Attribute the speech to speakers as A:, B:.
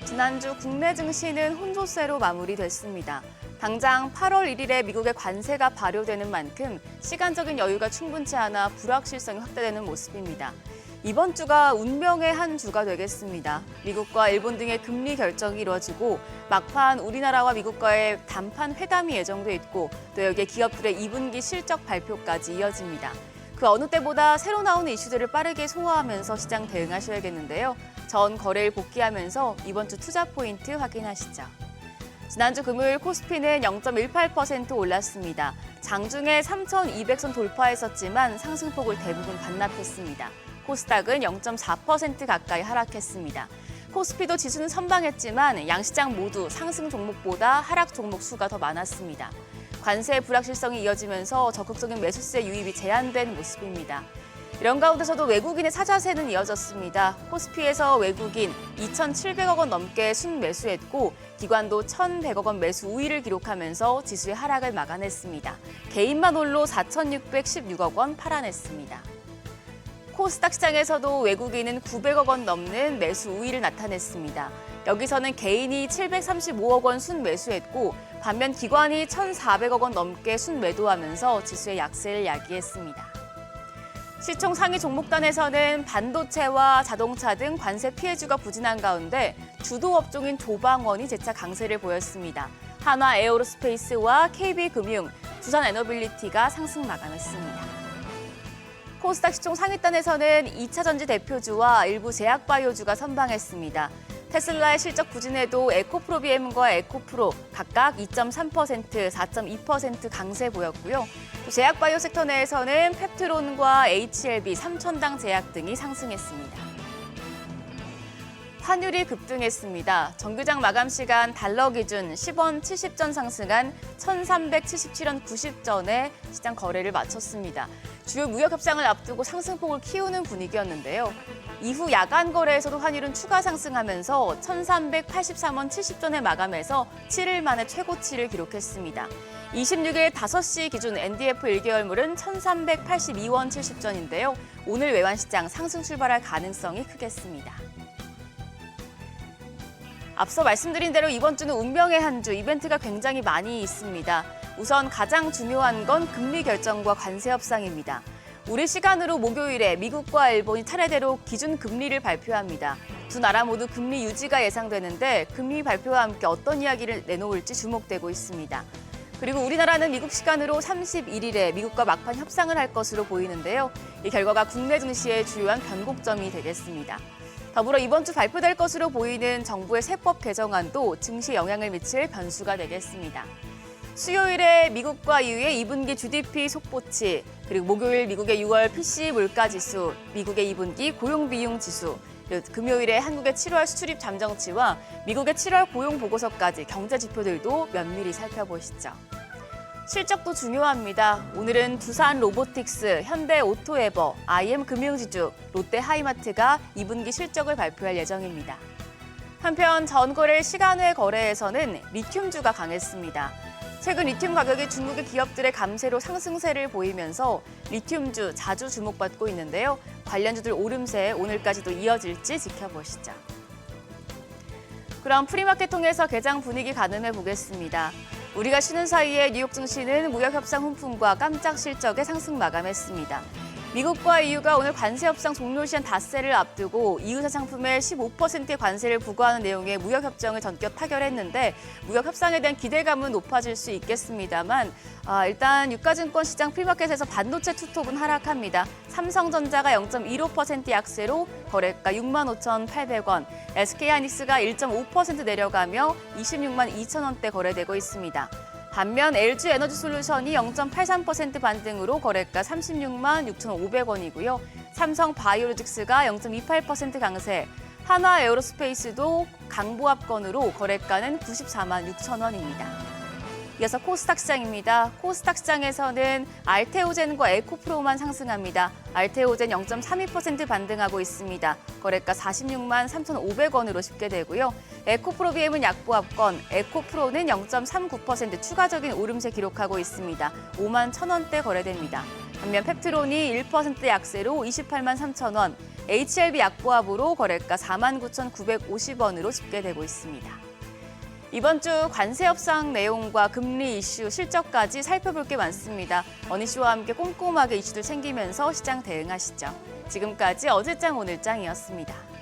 A: 지난주 국내 증시는 혼조세로 마무리됐습니다. 당장 8월 1일에 미국의 관세가 발효되는 만큼 시간적인 여유가 충분치 않아 불확실성이 확대되는 모습입니다. 이번 주가 운명의 한 주가 되겠습니다. 미국과 일본 등의 금리 결정이 이루어지고 막판 우리나라와 미국과의 단판 회담이 예정돼 있고 또 여기에 기업들의 2분기 실적 발표까지 이어집니다. 그 어느 때보다 새로 나오는 이슈들을 빠르게 소화하면서 시장 대응하셔야겠는데요. 전 거래일 복귀하면서 이번 주 투자 포인트 확인하시죠. 지난주 금요일 코스피는 0.18% 올랐습니다. 장중에 3,200선 돌파했었지만 상승폭을 대부분 반납했습니다. 코스닥은 0.4% 가까이 하락했습니다. 코스피도 지수는 선방했지만 양시장 모두 상승 종목보다 하락 종목 수가 더 많았습니다. 관세 불확실성이 이어지면서 적극적인 매수세 유입이 제한된 모습입니다. 이런 가운데서도 외국인의 사자세는 이어졌습니다. 코스피에서 외국인 2,700억 원 넘게 순매수했고 기관도 1,100억 원 매수 우위를 기록하면서 지수의 하락을 막아냈습니다. 개인만 홀로 4,616억 원 팔아냈습니다. 코스닥 시장에서도 외국인은 900억 원 넘는 매수 우위를 나타냈습니다. 여기서는 개인이 735억 원 순매수했고 반면 기관이 1,400억 원 넘게 순매도하면서 지수의 약세를 야기했습니다. 시총 상위 종목단에서는 반도체와 자동차 등 관세 피해주가 부진한 가운데 주도 업종인 조방원이 재차 강세를 보였습니다. 한화 에어로스페이스와 KB금융, 두산에너빌리티가 상승 마감했습니다. 코스닥 시총 상위단에서는 2차전지 대표주와 일부 제약바이오주가 선방했습니다. 테슬라의 실적 부진에도 에코프로비엠과 에코프로 각각 2.3%, 4.2% 강세 보였고요. 또 제약바이오 섹터 내에서는 펩트론과 HLB, 삼천당 제약 등이 상승했습니다. 환율이 급등했습니다. 정규장 마감 시간 달러 기준 10원 70전 상승한 1,377원 90전에 시장 거래를 마쳤습니다. 주요 무역 협상을 앞두고 상승폭을 키우는 분위기였는데요. 이후 야간 거래에서도 환율은 추가 상승하면서 1,383원 70전에 마감해서 7일 만에 최고치를 기록했습니다. 26일 5시 기준 NDF 1개월물은 1,382원 70전인데요. 오늘 외환시장 상승 출발할 가능성이 크겠습니다. 앞서 말씀드린 대로 이번 주는 운명의 한 주, 이벤트가 굉장히 많이 있습니다. 우선 가장 중요한 건 금리 결정과 관세 협상입니다. 우리 시간으로 목요일에 미국과 일본이 차례대로 기준 금리를 발표합니다. 두 나라 모두 금리 유지가 예상되는데 금리 발표와 함께 어떤 이야기를 내놓을지 주목되고 있습니다. 그리고 우리나라는 미국 시간으로 31일에 미국과 막판 협상을 할 것으로 보이는데요. 이 결과가 국내 증시의 주요한 변곡점이 되겠습니다. 더불어 이번 주 발표될 것으로 보이는 정부의 세법 개정안도 증시에 영향을 미칠 변수가 되겠습니다. 수요일에 미국과 EU의 2분기 GDP 속보치, 그리고 목요일 미국의 6월 PCE 물가지수, 미국의 2분기 고용비용지수, 금요일에 한국의 7월 수출입 잠정치와 미국의 7월 고용보고서까지 경제 지표들도 면밀히 살펴보시죠. 실적도 중요합니다. 오늘은 두산 로보틱스, 현대 오토에버, IM금융지주, 롯데하이마트가 2분기 실적을 발표할 예정입니다. 한편 전거래일 시간외 거래에서는 리튬주가 강했습니다. 최근 리튬 가격이 중국의 기업들의 감세로 상승세를 보이면서 리튬주 자주 주목받고 있는데요. 관련주들 오름세 오늘까지도 이어질지 지켜보시죠. 그럼 프리마켓 통해서 개장 분위기 가늠해 보겠습니다. 우리가 쉬는 사이에 뉴욕 증시는 무역 협상 훈풍과 깜짝 실적에 상승 마감했습니다. 미국과 EU가 오늘 관세 협상 종료 시한 닷새를 앞두고 EU산 상품에 15%의 관세를 부과하는 내용의 무역 협정을 전격 타결했는데 무역 협상에 대한 기대감은 높아질 수 있겠습니다만 일단 유가증권 시장 프리마켓에서 반도체 투톱은 하락합니다. 삼성전자가 0.15% 약세로 거래가 65,800원, SK하이닉스가 1.5% 내려가며 26만 2천 원대 거래되고 있습니다. 반면 LG에너지솔루션이 0.83% 반등으로 거래가 36만 6,500원이고요. 삼성바이오로직스가 0.28% 강세, 한화에어로스페이스도 강보합권으로 거래가는 94만 6천 원입니다. 이어서 코스닥 시장입니다. 코스닥 시장에서는 알테오젠과 에코프로만 상승합니다. 알테오젠 0.32% 반등하고 있습니다. 거래가 46만 3,500원으로 집계되고요. 에코프로비엠은 약보합권, 에코프로는 0.39% 추가적인 오름세 기록하고 있습니다. 5만 1,000원대 거래됩니다. 반면 펩트론이 1% 약세로 28만 3천 원, HLB 약보합으로 거래가 49,950원으로 집계되고 있습니다. 이번 주 관세 협상 내용과 금리 이슈, 실적까지 살펴볼 게 많습니다. 어니씨와 함께 꼼꼼하게 이슈들 챙기면서 시장 대응하시죠. 지금까지 어제장 오늘장이었습니다.